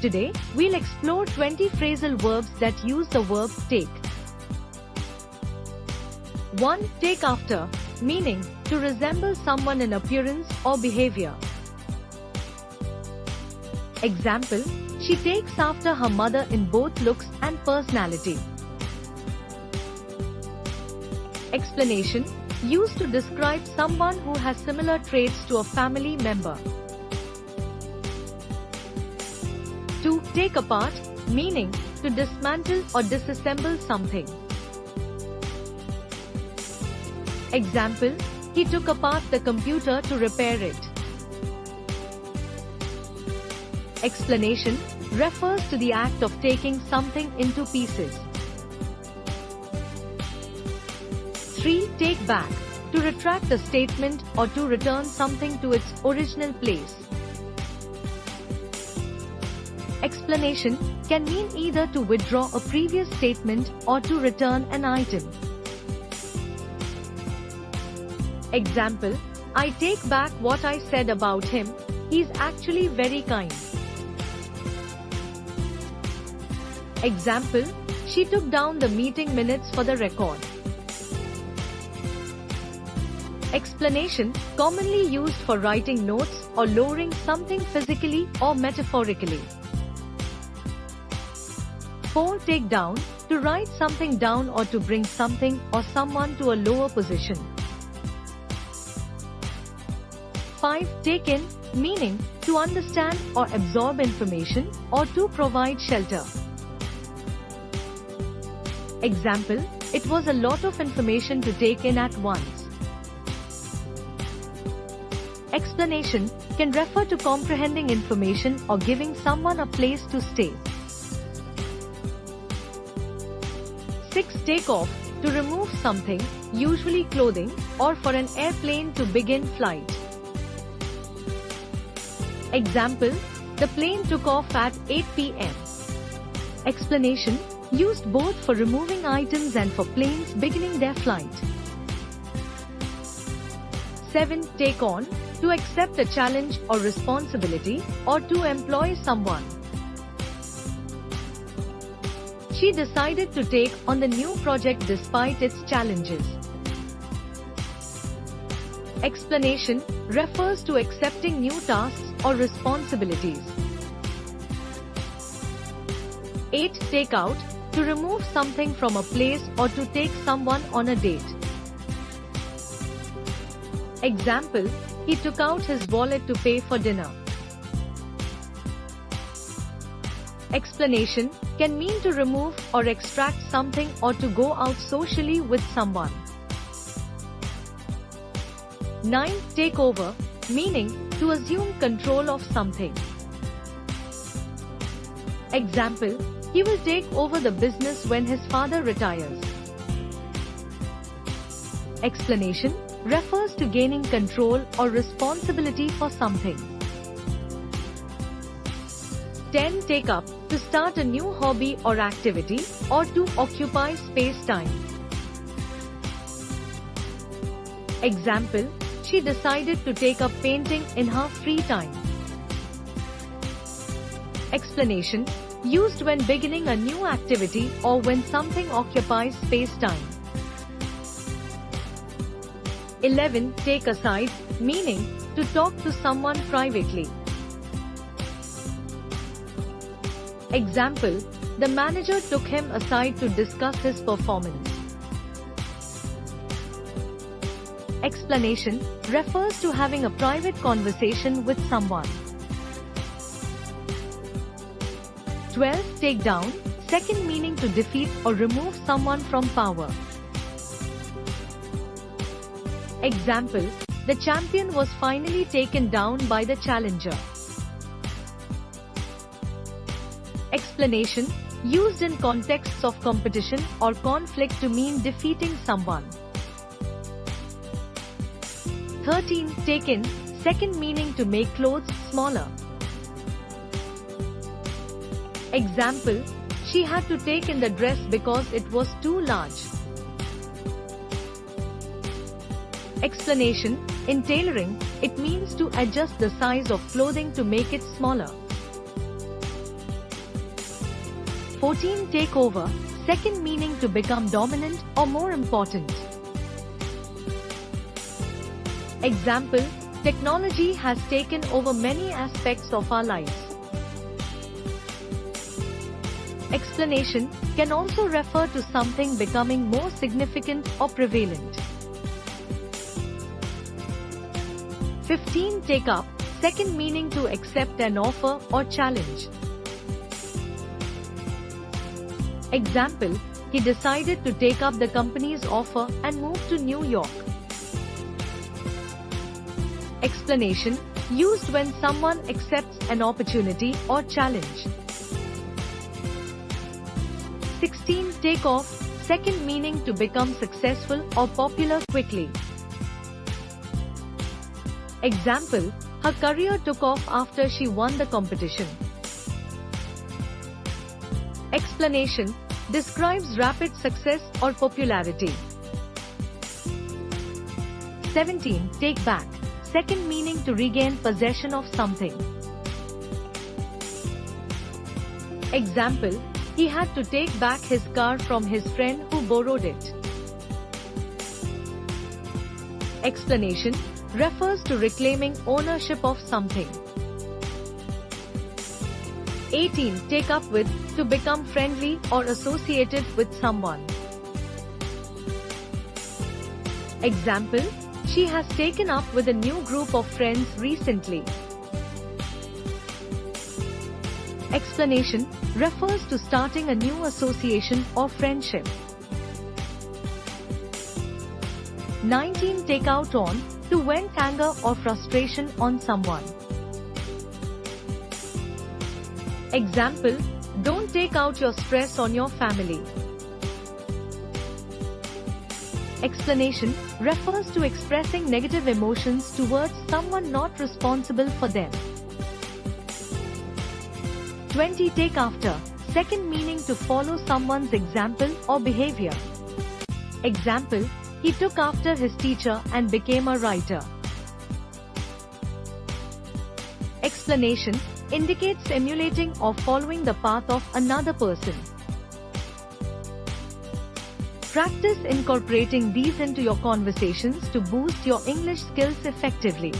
Today, we'll explore 20 phrasal verbs that use the verb take. 1. Take after, meaning to resemble someone in appearance or behavior. Example, she takes after her mother in both looks and personality. Explanation, used to describe someone who has similar traits to a family member. 2. Take apart, meaning to dismantle or disassemble something. Example, he took apart the computer to repair it. Explanation, refers to the act of taking something into pieces. 3. Take back, to retract a statement or to return something to its original place. Explanation, can mean either to withdraw a previous statement or to return an item. Example, I take back what I said about him, he's actually very kind. Example, she took down the meeting minutes for the record. Explanation, commonly used for writing notes or lowering something physically or metaphorically. 4. Take down, to write something down or to bring something or someone to a lower position. 5. Take in, meaning to understand or absorb information or to provide shelter. Example, it was a lot of information to take in at once. Explanation, can refer to comprehending information or giving someone a place to stay. 6. Take off, to remove something, usually clothing, or for an airplane to begin flight. Example, the plane took off at 8 p.m. Explanation, used both for removing items and for planes beginning their flight. 7. Take on, to accept a challenge or responsibility, or to employ someone. She decided to take on the new project despite its challenges. Explanation, refers to accepting new tasks or responsibilities. 8. Take out, to remove something from a place or to take someone on a date. Example, he took out his wallet to pay for dinner. Explanation, can mean to remove or extract something or to go out socially with someone. 9. Take over, meaning to assume control of something. Example, he will take over the business when his father retires. Explanation, refers to gaining control or responsibility for something. 10. Take up, to start a new hobby or activity, or to occupy space-time. Example, she decided to take up painting in her free time. Explanation, used when beginning a new activity or when something occupies space-time. 11. Take aside, meaning to talk to someone privately. Example, the manager took him aside to discuss his performance. Explanation, refers to having a private conversation with someone. 12. Take down, second meaning to defeat or remove someone from power. Example, the champion was finally taken down by the challenger. Explanation, used in contexts of competition or conflict to mean defeating someone. 13. Take in, second meaning to make clothes smaller. Example, she had to take in the dress because it was too large. Explanation, in tailoring, it means to adjust the size of clothing to make it smaller. 14. Take over, second meaning to become dominant or more important. Example, technology has taken over many aspects of our lives. Explanation can also refer to something becoming more significant or prevalent. 15. Take up, second meaning to accept an offer or challenge. Example, he decided to take up the company's offer and move to New York. Explanation, used when someone accepts an opportunity or challenge. 16. Take off, second meaning to become successful or popular quickly. Example, her career took off after she won the competition. Explanation, describes rapid success or popularity. 17. Take back, second meaning to regain possession of something. Example, he had to take back his car from his friend who borrowed it. Explanation, refers to reclaiming ownership of something. 18. Take up with, to become friendly or associated with someone. Example, she has taken up with a new group of friends recently. Explanation, refers to starting a new association or friendship. 19. Take out on, to vent anger or frustration on someone. Example, don't take out your stress on your family. Explanation, refers to expressing negative emotions towards someone not responsible for them. 20. Take after, second meaning to follow someone's example or behavior. Example, he took after his teacher and became a writer. Explanation, indicates emulating or following the path of another person. Practice incorporating these into your conversations to boost your English skills effectively.